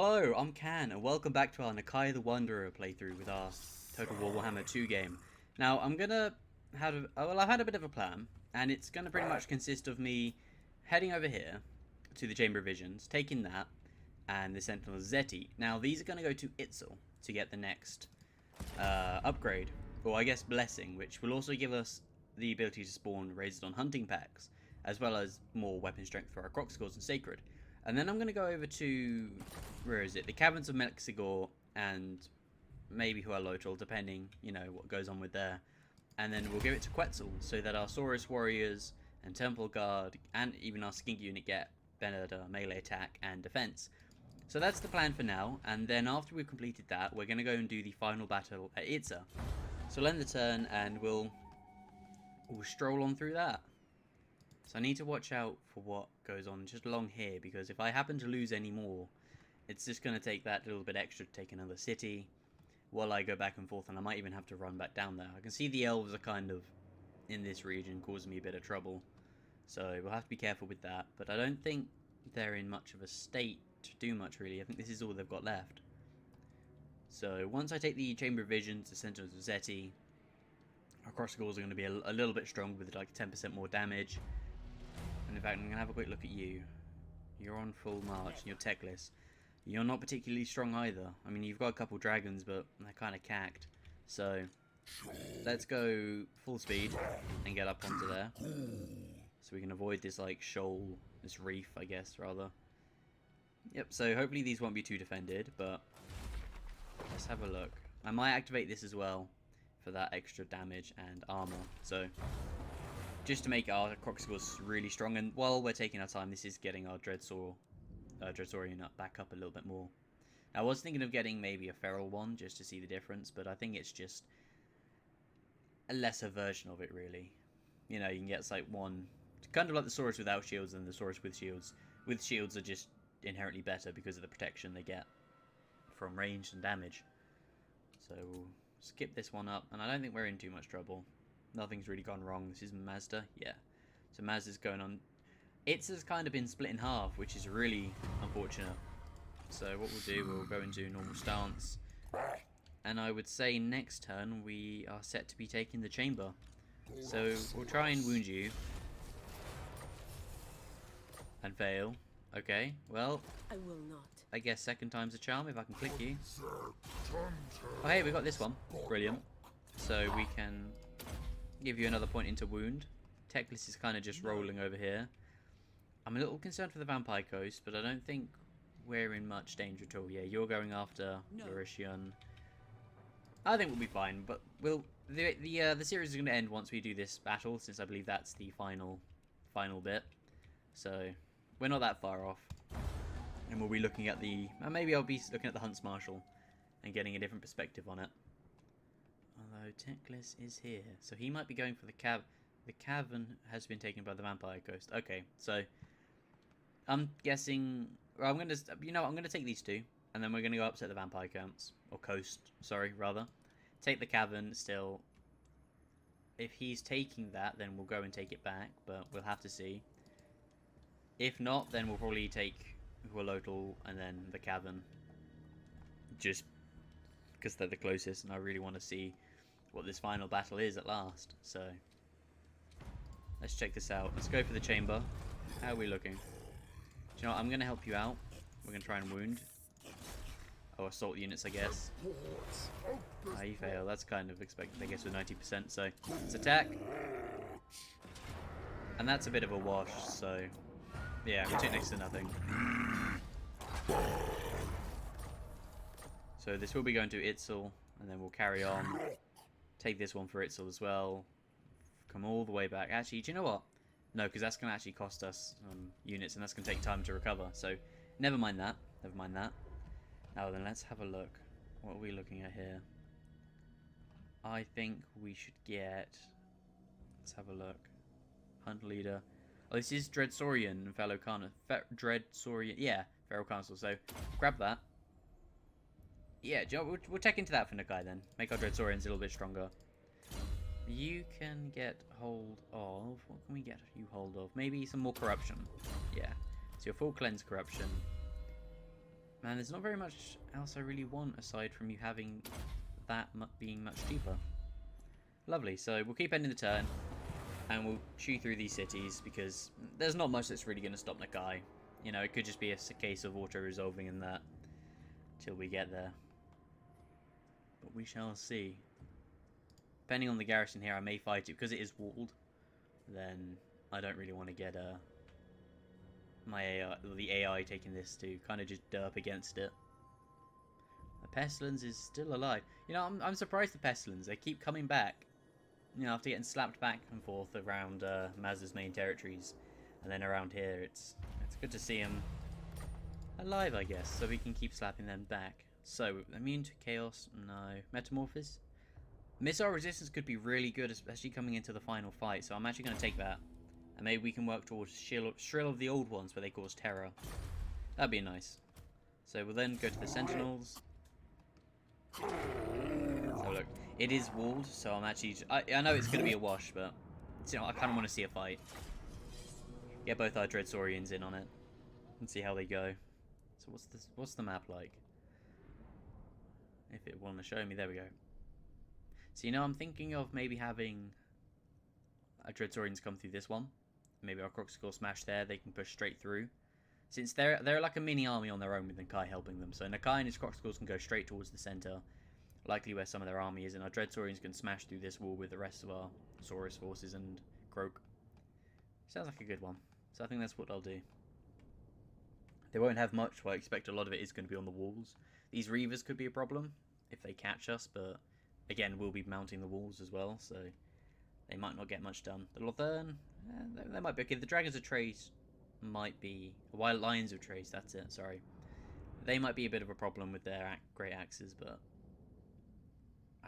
Hello, I'm Can, and welcome back to our Nakai The Wanderer playthrough with our Total War Warhammer 2 game. Now, I've had a bit of a plan, and it's gonna pretty much consist of me heading over here to the Chamber of Visions, taking that, and the Sentinel Zeti. Now, these are gonna go to Itzel to get the next upgrade, or I guess Blessing, which will also give us the ability to spawn raised on hunting packs, as well as more weapon strength for our Crocscores and Sacred. And then I'm going to go over to, where is it? The Caverns of Mexigor and maybe Hualotl, depending, what goes on with there. And then we'll give it to Quetzal so that our Saurus Warriors and Temple Guard and even our Skink unit get better melee attack and defense. So that's the plan for now, and then after we've completed that, we're going to go and do the final battle at Itza. So we'll end the turn and we'll stroll on through that. So I need to watch out for what goes on just along here, because if I happen to lose any more, it's just going to take that little bit extra to take another city while I go back and forth, and I might even have to run back down there. I can see the elves are kind of in this region causing me a bit of trouble, so we'll have to be careful with that, but I don't think they're in much of a state to do much really. I think this is all they've got left. So once I take the Chamber of Visions, the Sentinels of Zeti, our Crosscores are going to be a little bit strong with like 10% more damage. And in fact, I'm going to have a quick look at you. You're on full march and you're techless. You're not particularly strong either. I mean, you've got a couple dragons, but they're kind of cacked. So, let's go full speed and get up onto there. So we can avoid this, like, shoal, this reef, I guess, rather. Yep, so hopefully these won't be too defended, but let's have a look. I might activate this as well for that extra damage and armor. So, just to make our Crocscores really strong, and while we're taking our time, this is getting our Dreadsaurian back up a little bit more. I was thinking of getting maybe a feral one just to see the difference, but I think it's just a lesser version of it, really. You know, you can get like one, kind of like the Saurus without shields and the Saurus with shields. With shields are just inherently better because of the protection they get from range and damage. So we'll skip this one up, and I don't think we're in too much trouble. Nothing's really gone wrong. This is Mazda, yeah. So Mazda's going on. Has kind of been split in half, which is really unfortunate. So what we'll do, we'll go into normal stance. And I would say next turn we are set to be taking the chamber. So we'll try and wound you. And fail. Okay, well, I will not. I guess second time's a charm if I can click you. Oh hey, we got this one. Brilliant. So we can give you another point into wound. Techless is kind of just rolling over here. I'm a little concerned for the Vampire Coast, but I don't think we're in much danger at all. Yeah, you're going after Lauritian. I think we'll be fine, but the series is going to end once we do this battle, since I believe that's the final bit. So we're not that far off, and we'll be looking at maybe I'll be looking at the Hunts Marshal and getting a different perspective on it. Although Techless is here, so he might be going for the cav. The cavern has been taken by the Vampire Coast. Okay, so I'm guessing. Well, I'm gonna take these two, and then we're gonna go upset the Vampire Coast, or Coast. Sorry, rather. Take the cavern still. If he's taking that, then we'll go and take it back, but we'll have to see. If not, then we'll probably take Hualotl and then the cavern, just because they're the closest, and I really want to see what this final battle is at last. So let's check this out. Let's go for the chamber. How are we looking? Do you know what? I'm going to help you out. We're going to try and wound. Oh, assault units, I guess. Ah, you fail. That's kind of expected, I guess, with 90%. So let's attack. And that's a bit of a wash, so yeah, we took next to nothing. So this will be going to Itzel, and then we'll carry on. Take this one for Itzel as well. Come all the way back. Actually, do you know what? No, because that's going to actually cost us units, and that's going to take time to recover. So, never mind that. Never mind that. Now then, let's have a look. What are we looking at here? I think we should get... Let's have a look. Hunt Leader. Oh, this is Dreadsaurian and Fellow Carnal. Dreadsaurian. Yeah, Feral Council. So, grab that. Yeah, we'll check into that for Nakai then. Make our Dreadsaurians a little bit stronger. You can get hold of... What can we get you hold of? Maybe some more corruption. Yeah. So your full cleanse corruption. Man, there's not very much else I really want aside from you having that being much cheaper. Lovely, so we'll keep ending the turn, and we'll chew through these cities, because there's not much that's really going to stop Nakai. You know, it could just be a case of auto-resolving in that, till we get there. But we shall see. Depending on the garrison here, I may fight it, because it is walled, then I don't really want to get my AI, the AI taking this to kind of just derp against it. The Pestilence is still alive. You know, I'm surprised the Pestilence, they keep coming back. You know, after getting slapped back and forth around Mazda's main territories, and then around here, it's good to see them alive, I guess, so we can keep slapping them back. So, immune to chaos? No. Metamorphosis? Missile resistance could be really good, especially coming into the final fight, so I'm actually going to take that. And maybe we can work towards Shrill of the Old Ones, where they cause terror. That'd be nice. So we'll then go to the Sentinels. So look, it is walled, so I'm actually... I know it's going to be a wash, but you know, I kind of want to see a fight. Get both our Dreadsaurians in on it, and see how they go. So what's the map like? If it want to show me, there we go. So you know, I'm thinking of maybe having a Dreadsaurians come through this one. Maybe our Croxical smash there, they can push straight through. Since they're like a mini army on their own with Nakai helping them. So Nakai and his Croxicals can go straight towards the center, likely where some of their army is, and our Dreadsaurians can smash through this wall with the rest of our Saurus forces and Croak. Sounds like a good one. So I think that's what I'll do. They won't have much, but I expect a lot of it is going to be on the walls. These Reavers could be a problem if they catch us, but again, we'll be mounting the walls as well, so they might not get much done. The Lothern, they might be okay. The Dragons of Trace might be... Wild Lions of Trace, that's it, sorry. They might be a bit of a problem with their Great Axes, but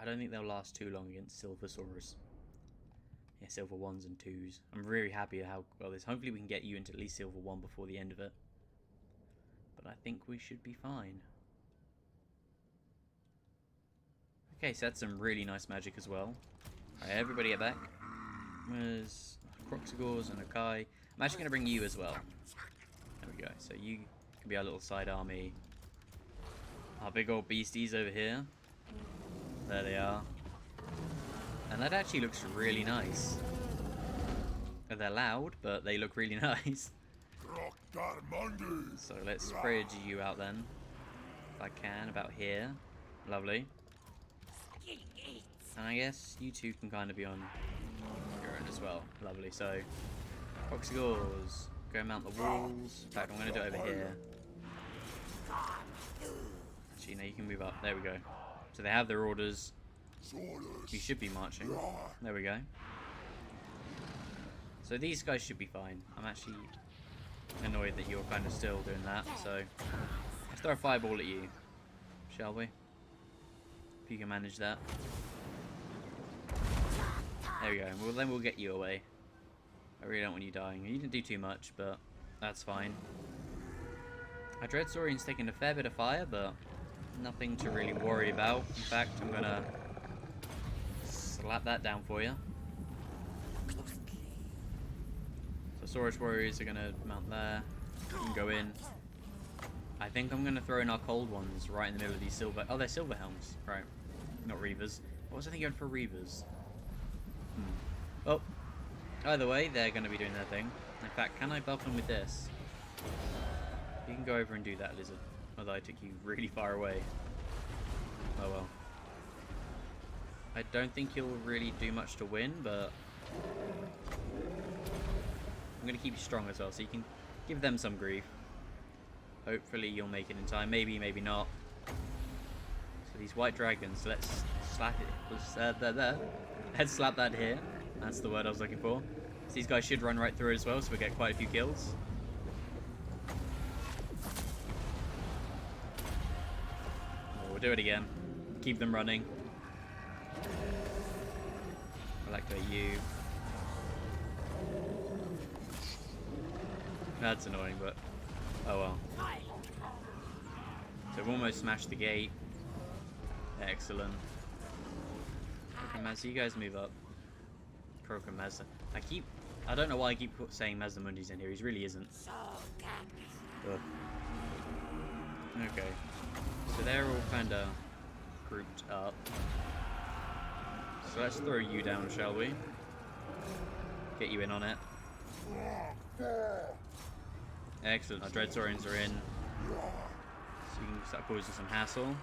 I don't think they'll last too long against Silver Saurus. Yeah, Silver 1s and 2s. I'm really happy how well this... Hopefully we can get you into at least Silver 1 before the end of it. But I think we should be fine. Okay, so that's some really nice magic as well. Alright, everybody get back. There's Croxigors and Nakai. I'm actually going to bring you as well. There we go. So you can be our little side army. Our big old beasties over here. There they are. And that actually looks really nice. They're loud, but they look really nice. So let's spread you out then. If I can, about here. Lovely. And I guess you two can kind of be on your own as well. Lovely. So, Croxigors, go mount the walls. In fact, I'm going to do it over here. Actually, no, you can move up. There we go. So they have their orders. You should be marching. There we go. So these guys should be fine. I'm actually annoyed that you're kind of still doing that. So, let's throw a fireball at you. Shall we? If you can manage that. There we go. Well, then we'll get you away. I really don't want you dying. You didn't do too much, but that's fine. Our Dreadsaurian's taking a fair bit of fire, but nothing to really worry about. In fact, I'm gonna slap that down for you. So Saurus Warriors are gonna mount there. You can go in. I think I'm gonna throw in our cold ones right in the middle of these silver... Oh, they're silver helms. Right. Not Reavers. What was I thinking for Reavers? Oh, either way, they're going to be doing their thing. In fact, can I buff them with this? You can go over and do that, Lizard. Although I took you really far away. Oh well. I don't think you'll really do much to win, but I'm going to keep you strong as well, so you can give them some grief. Hopefully you'll make it in time. Maybe, maybe not. So these white dragons, let's slap it. Let's slap that here. That's the word I was looking for. So these guys should run right through as well, so we get quite a few kills. We'll do it again. Keep them running. Electrate you. That's annoying, but oh well. So we've almost smashed the gate. Excellent. Okay, Mazda, you guys move up. Croak and Mazda. I don't know why I keep saying Mazdamundi's in here. He really isn't. Ugh. Okay. So they're all kind of grouped up. So let's throw you down, shall we? Get you in on it. Excellent. Our Dreadsaurians are in. So you can start causing some hassle.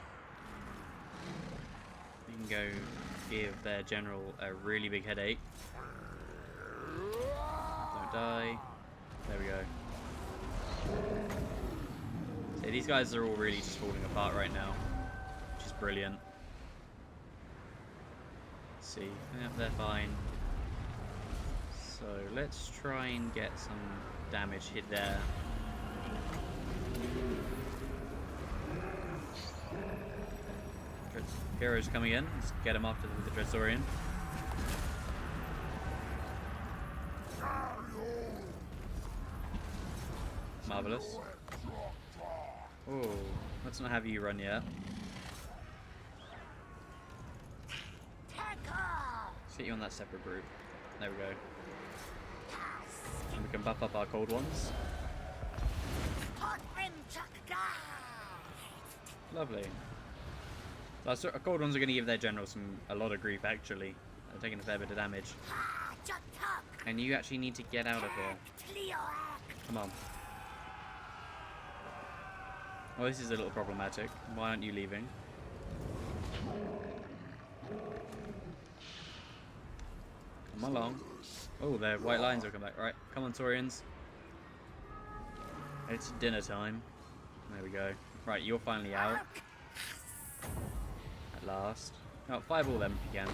You can go give their general a really big headache. Don't die. There we go. So these guys are all really just falling apart right now, which is brilliant. Let's see. Yep, they're fine. So let's try and get some damage hit there. Heroes coming in. Let's get him after the Dreadsaurian. Marvelous. Oh, let's not have you run yet. Let's get you on that separate group. There we go. And we can buff up our cold ones. Lovely. So our cold ones are going to give their general a lot of grief, actually. They're taking a fair bit of damage. And you actually need to get out of here. Come on. Well, this is a little problematic. Why aren't you leaving? Come along. Oh, their white lions will come back. Right, come on, Saurians. It's dinner time. There we go. Right, you're finally out. At last. Oh, fireball them if you can.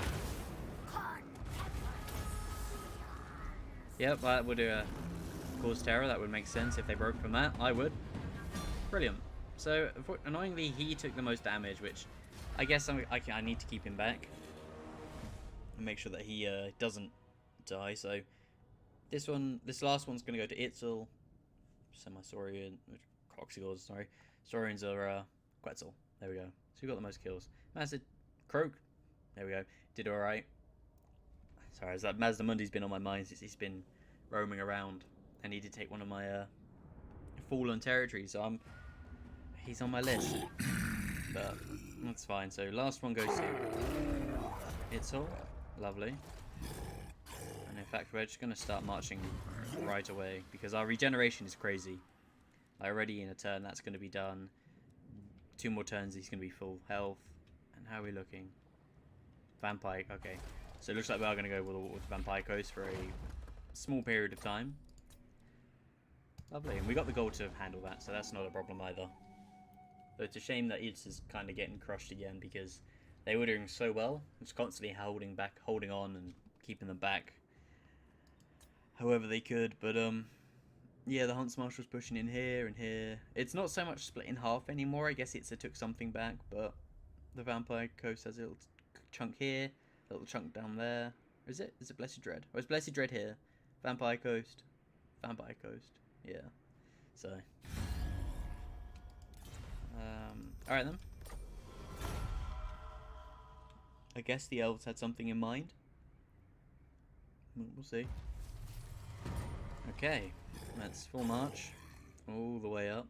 Yep, that would cause terror. That would make sense if they broke from that. I would. Brilliant. So, annoyingly, he took the most damage, which I guess I need to keep him back. And make sure that he doesn't die. So, this last one's going to go to Itzel. Semi-Saurian. Croxigors, sorry. Saurians are Quetzal. There we go. So, we got the most kills. Mazda Croak. There we go. Did alright. Sorry, that Mazdamundi's been on my mind since he's been roaming around. And he did take one of my fallen territories. So, he's on my list. But that's fine. So, last one goes to Itzel. Lovely. And in fact, we're just going to start marching right away. Because our regeneration is crazy. Like, already in a turn, that's going to be done. 2 more turns, he's going to be full health. And how are we looking? Vampire, okay. So it looks like we are going to go with Vampire Coast for a small period of time. Lovely, and we got the gold to handle that, so that's not a problem either. But it's a shame that it's is kind of getting crushed again because they were doing so well. Just constantly holding on and keeping them back however they could. But yeah, the Hunts Marshal's pushing in here and here. It's not so much split in half anymore. I guess it took something back, but the Vampire Coast has a little chunk here, a little chunk down there. Or is it Blessed Dread? Or is Blessed Dread here? Vampire Coast. Vampire Coast. Yeah. So. Alright then. I guess the elves had something in mind. We'll see. Okay. Let's full march. All the way up.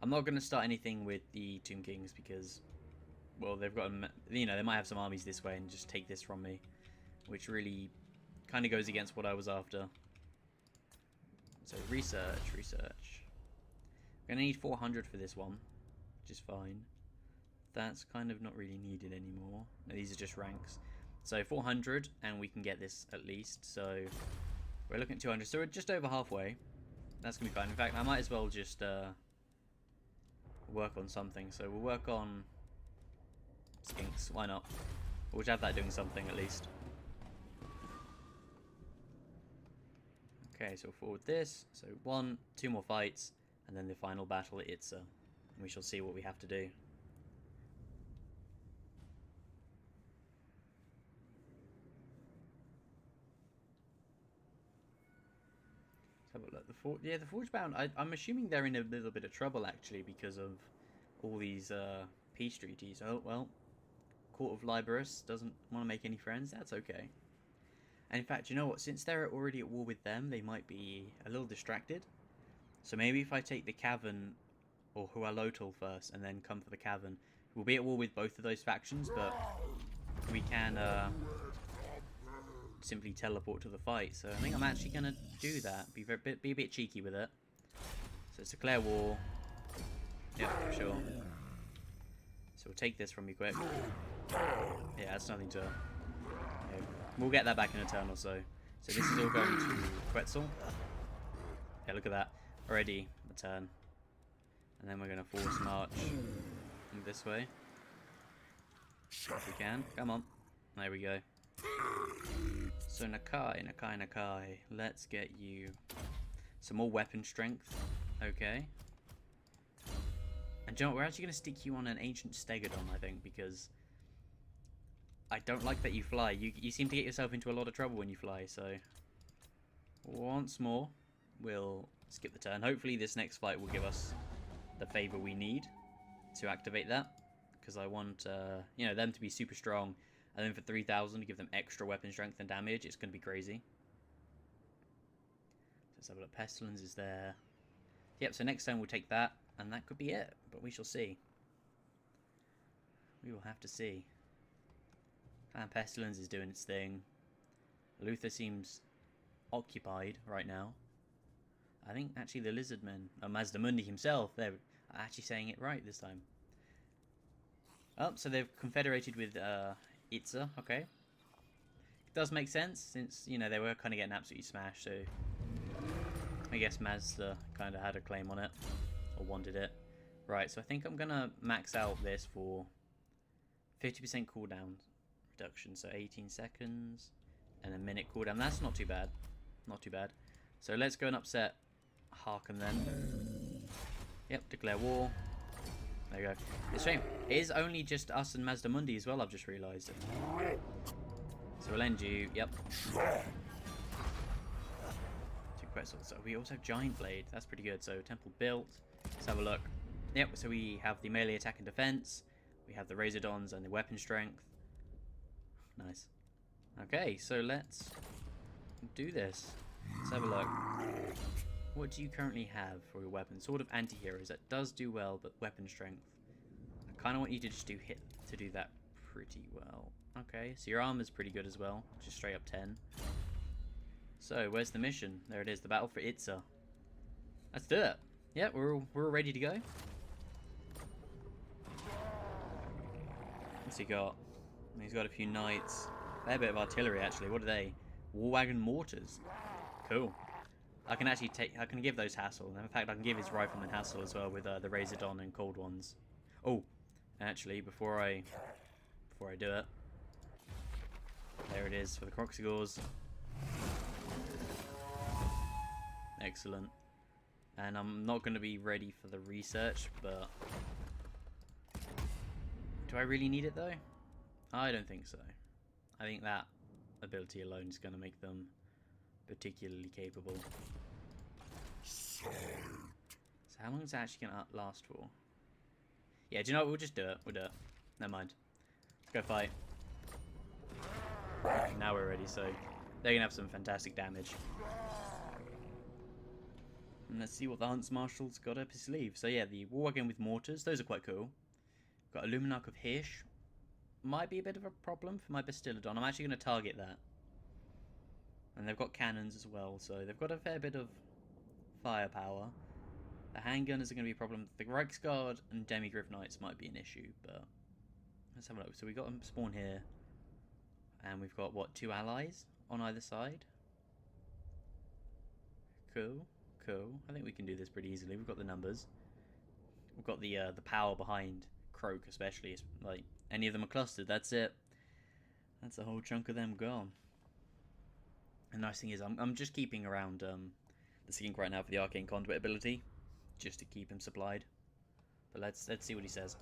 I'm not going to start anything with the Tomb Kings because, well, they've got, you know, they might have some armies this way and just take this from me, which really kind of goes against what I was after. So research. I'm going to need 400 for this one, which is fine. That's kind of not really needed anymore. These are just ranks. So 400 and we can get this at least. So we're looking at 200. So we're just over halfway. That's going to be fine. In fact, I might as well just work on something. So we'll work on Skinks. Why not? We'll just have that doing something at least. Okay, so we'll forward this. So 2 more fights. And then the final battle at Itza. And we shall see what we have to do. Have a look. The Forge Bound, I'm assuming they're in a little bit of trouble actually because of all these peace treaties. Oh well, Court of Liberus doesn't want to make any friends. That's okay. And in fact, you know what? Since they're already at war with them, they might be a little distracted. So maybe if I take the cavern or Hualotl first, and then come for the cavern. We'll be at war with both of those factions, but we can simply teleport to the fight. So I think I'm actually going to do that. Be a bit cheeky with it. So let's declare war. Yep, sure. So we'll take this from you quick. Yeah, that's nothing to... Yeah, we'll get that back in a turn or so. So this is all going to Quetzal. Yeah, look at that. Already a turn. And then we're going to force march this way. If we can. Come on. There we go. So Nakai. Let's get you some more weapon strength. Okay. And you know what, we're actually going to stick you on an ancient stegodon, I think, because I don't like that you fly. You seem to get yourself into a lot of trouble when you fly, so once more, we'll skip the turn. Hopefully this next fight will give us the favor we need to activate that, because I want you know, them to be super strong, and then for 3,000 to give them extra weapon strength and damage. It's going to be crazy. Let's have a look. Pestilence is there. Yep, so next turn we'll take that, and that could be it, but we shall see. We will have to see. And Pestilence is doing its thing. Luther seems occupied right now. I think actually the Lizardman, Mazdamundi himself, they're actually saying it right this time. Oh, so they've confederated with Itza, okay. It does make sense, since, you know, they were kind of getting absolutely smashed, so I guess Mazda kind of had a claim on it, or wanted it. Right, so I think I'm going to max out this for 50% cooldown reduction, so 18 seconds and a minute cooldown. That's not too bad. Not too bad. So let's go and upset Harken then. Yep, declare war. There you go. It's a shame. It is only just us and Mazdamundi as well, I've just realised. So we'll end you. Yep. So we also have Giant Blade. That's pretty good. So Temple built. Let's have a look. Yep, so we have the melee attack and defense. We have the Razordons and the weapon strength. Nice. Okay, so let's do this. Let's have a look. What do you currently have for your weapon? Sword of Anti-Heroes. That does do well, but weapon strength. I kind of want you to just do that pretty well. Okay, so your armor's pretty good as well. Just straight up 10. So, where's the mission? There it is, the battle for Itza. Let's do it. Yeah, we're all ready to go. What's he got? He's got a few knights. Fair bit of artillery, actually. What are they? War wagon mortars. Cool. I can actually give those hassle. And in fact, I can give his rifleman hassle as well with the Razordon and cold ones. Oh, actually, before I do it, there it is for the Croxigors. Excellent. And I'm not going to be ready for the research, but do I really need it though? I don't think so. I think that ability alone is going to make them particularly capable. So how long is that actually going to last for? Yeah, do you know what? We'll just do it. We'll do it. Never mind. Let's go fight. Now we're ready, so they're going to have some fantastic damage. And let's see what the Hunts Marshal's got up his sleeve. So yeah, the war wagon with mortars, those are quite cool. Got Illuminarch of Hirsch. Might be a bit of a problem for my Bastillodon. I'm actually going to target that. And they've got cannons as well, so they've got a fair bit of firepower. The handgunners are going to be a problem. The Reichsguard and Demigryph Knights might be an issue, but let's have a look. So we've got them spawn here. And we've got, what, 2 allies on either side? Cool. Cool. I think we can do this pretty easily. We've got the numbers. We've got the power behind Croak, especially. It's like any of them are clustered. That's it. That's a whole chunk of them gone. And the nice thing is, I'm just keeping around the Skink right now for the Arcane Conduit ability, just to keep him supplied. But let's see what he says.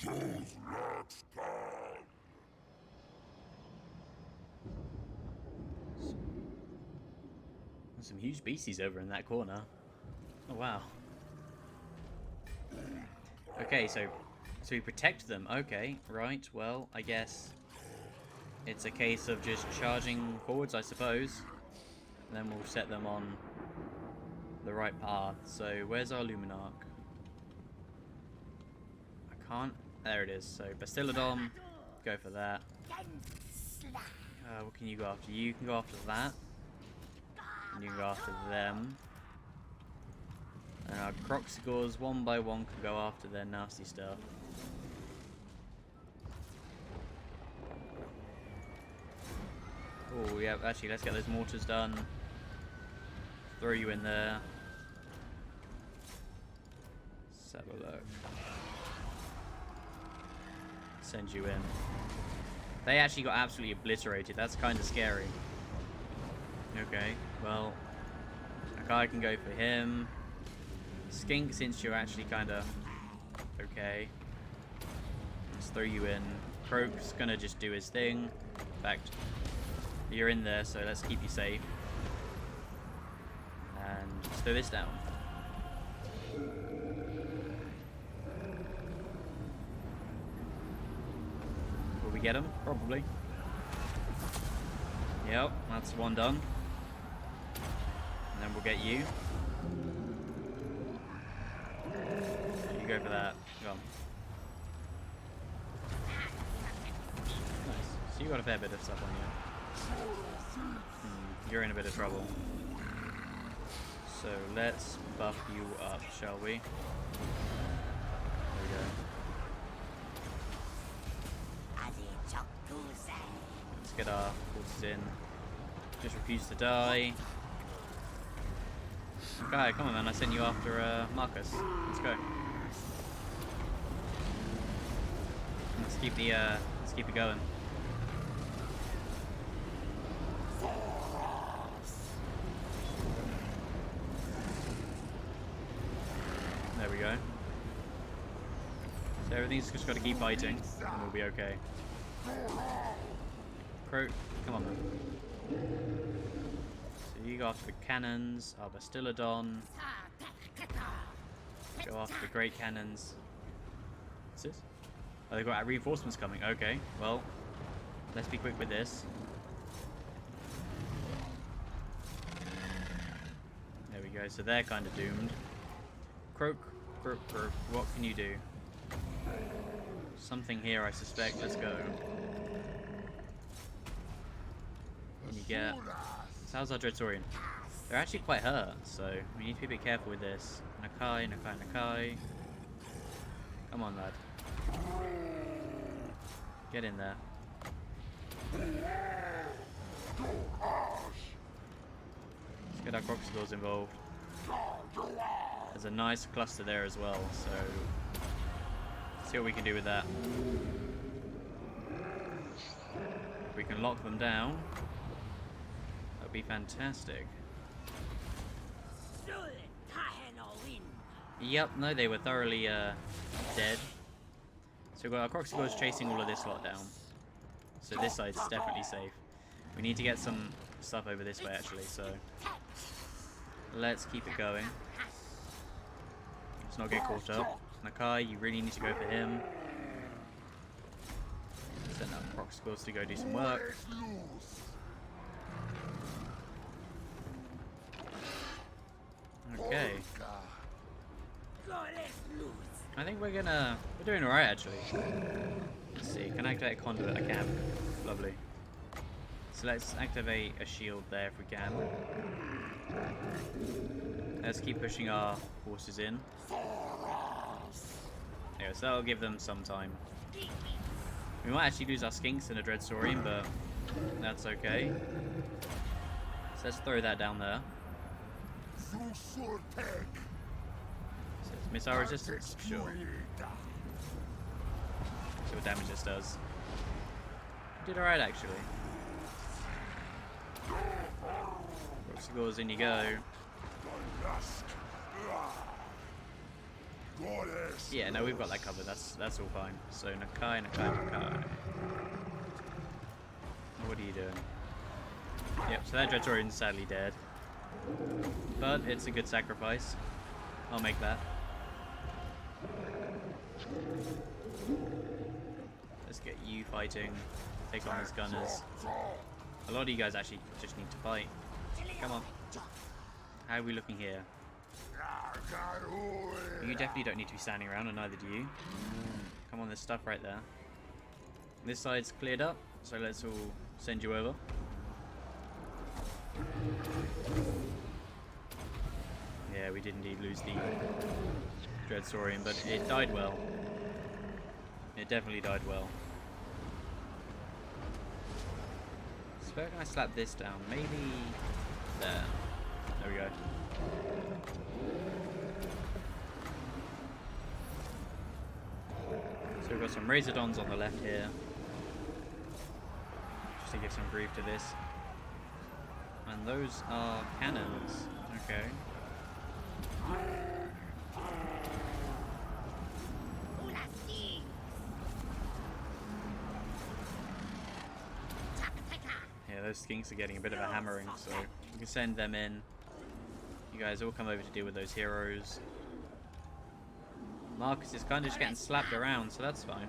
There's some huge beasties over in that corner. Oh wow. Okay, so we protect them. Okay, right. Well, I guess it's a case of just charging forwards, I suppose. And then we'll set them on the right path. So where's our Luminarch? I can't. There it is. So Bastillodon, go for that. What can you go after? You can go after that. And you can go after them. And our Croxigors, one by one, can go after their nasty stuff. Oh, yeah, actually, let's get those mortars done. Throw you in there. Let's have a look. Send you in. They actually got absolutely obliterated. That's kind of scary. Okay, well, Nakai can go for him. Skink, since you're actually kind of okay. Let's throw you in. Croak's gonna just do his thing. In fact, you're in there, so let's keep you safe. And let's throw this down. Will we get him? Probably. Yep, that's one done. And then we'll get you. You go for that. Go on. Nice. So you got a fair bit of stuff on you. You're in a bit of trouble. So let's buff you up, shall we? There we go. Let's get our forces in. Just refuse to die. Okay, come on man, I sent you after Marcus. Let's go. Let's keep it going. There we go. So everything's just got to keep fighting, and we'll be okay. Croak, come on man. So you go after the cannons, our Bastillodon. Go after the great cannons. What's this? Oh, they've got reinforcements coming. Okay, well, let's be quick with this. There we go, so they're kind of doomed. Croak, croak, croak, what can you do? Something here, I suspect. Let's go. Can you get... So how's our Dreadsaurian? They're actually quite hurt, so we need to be a bit careful with this. Nakai, Nakai, Nakai. Come on, lad. Get in there. Let's get our Croxigors involved. There's a nice cluster there as well, so see what we can do with that. If we can lock them down, that would be fantastic. Yep, no, they were thoroughly dead. So we've got our Croxigors chasing all of this lot down. So this side's definitely safe. We need to get some stuff over this way actually, so let's keep it going. Let's not get caught up. Nakai, you really need to go for him. Send out Croxigors to go do some work. Okay. I think we're doing alright actually. Let's see, can I activate a conduit? I can. Lovely. So let's activate a shield there if we can. Let's keep pushing our forces in. Yeah, so that'll give them some time. We might actually lose our skinks and a Dreadsaurian, but that's okay. So let's throw that down there. So it's missile resistance? Sure. See what damage this does. Did alright actually. Croxigors, in you go. Yeah, no, we've got that covered. That's all fine. So Nakai. What are you doing? Yep, so that Dreadsorian's sadly dead. But it's a good sacrifice. I'll make that. Let's get you fighting. Take on his gunners. A lot of you guys actually just need to fight. Come on. How are we looking here? You definitely don't need to be standing around, and neither do you. Come on, there's stuff right there. This side's cleared up, so let's all send you over. Yeah, we did indeed lose the Dreadsorian, but it died well. It definitely died well. So where can I slap this down? Maybe there. There we go. So we've got some Razordons on the left here. Just to give some grief to this. And those are cannons. Okay. Yeah, those skinks are getting a bit of a hammering, so we can send them in. You guys all come over to deal with those heroes. Marcus is kind of just getting slapped around, so that's fine.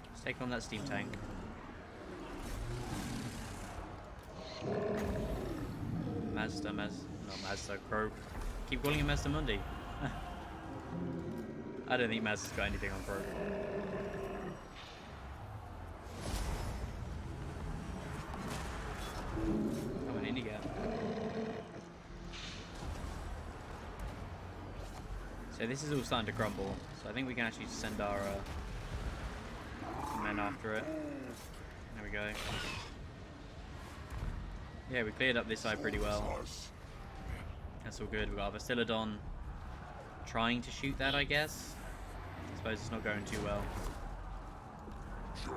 Let's take on that steam tank. Croak. Keep calling him Mazda Mundi. I don't think Mazda's got anything on Croak. Come on, in you get. So this is all starting to crumble, so I think we can actually send our men after it. There we go. Yeah, we cleared up this side pretty well. That's all good. We've got our Vastiladon trying to shoot that, I guess. I suppose it's not going too well.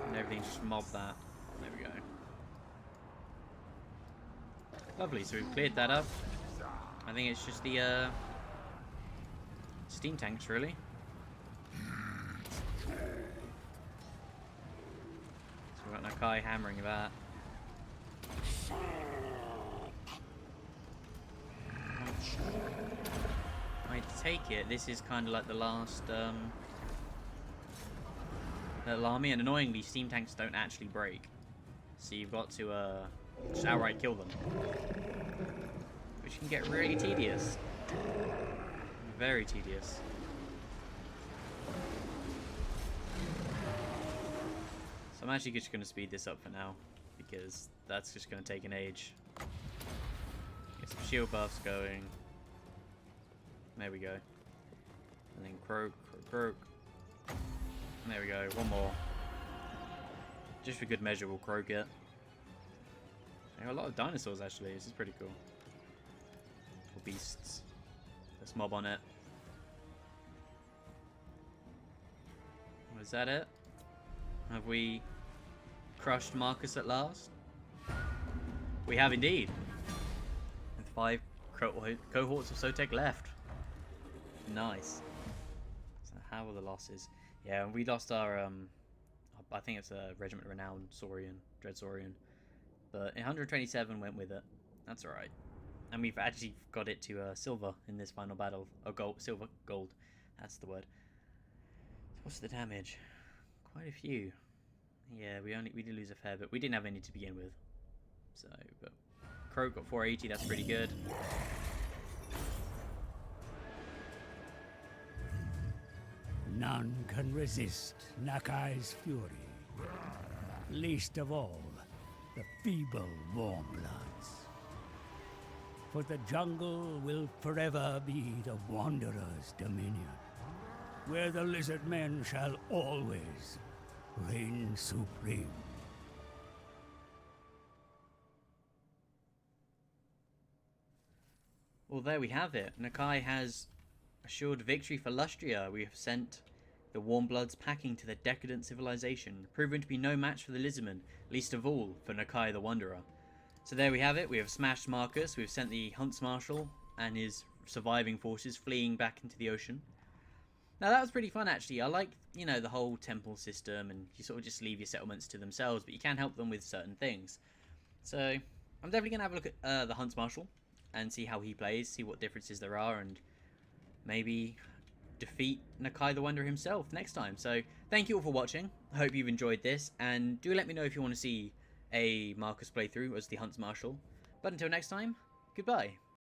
And everything just mobbed that. There we go. Lovely, so we've cleared that up. I think it's just the steam tanks, really. So we've got Nakai hammering that. I take it this is kind of like the last little army, and annoyingly steam tanks don't actually break, so you've got to just outright kill them, which can get really tedious. Very tedious. So I'm actually just going to speed this up for now, because that's just going to take an age. Get some shield buffs going. There we go. And then croak. And there we go. One more. Just for good measure, we'll croak it. There are a lot of dinosaurs, actually. This is pretty cool. Or beasts. Let's mob on it. Was that it? Have we crushed Marcus at last? We have indeed. With 5 cohorts of Sotek left. Nice. So how are the losses? Yeah, we lost our I think it's a Regiment Renowned Dreadsorian. But 127 went with it. That's alright. And we've actually got it to silver in this final battle. Oh, gold. That's the word. So what's the damage? Quite a few. Yeah, we did lose a fair bit. We didn't have any to begin with. So, but Croak got 480. That's pretty good. None can resist Nakai's fury. Least of all, the feeble warm bloods. For the jungle will forever be the Wanderer's dominion, where the lizard men shall always reign supreme. Well, there we have it. Nakai has assured victory for Lustria. We have sent the Warmbloods packing to the decadent civilization, proven to be no match for the Lizardmen, least of all for Nakai the Wanderer. So there we have it. We have smashed Marcus. We've sent the Hunts Marshal and his surviving forces fleeing back into the ocean. Now that was pretty fun actually. I like, you know, the whole temple system, and you sort of just leave your settlements to themselves, but you can help them with certain things. So I'm definitely going to have a look at the Hunts Marshal and see how he plays, see what differences there are, and maybe defeat Nakai the Wanderer himself next time. So thank you all for watching. I hope you've enjoyed this, and do let me know if you want to see a Marcus playthrough as the Hunts Marshal. But until next time, goodbye.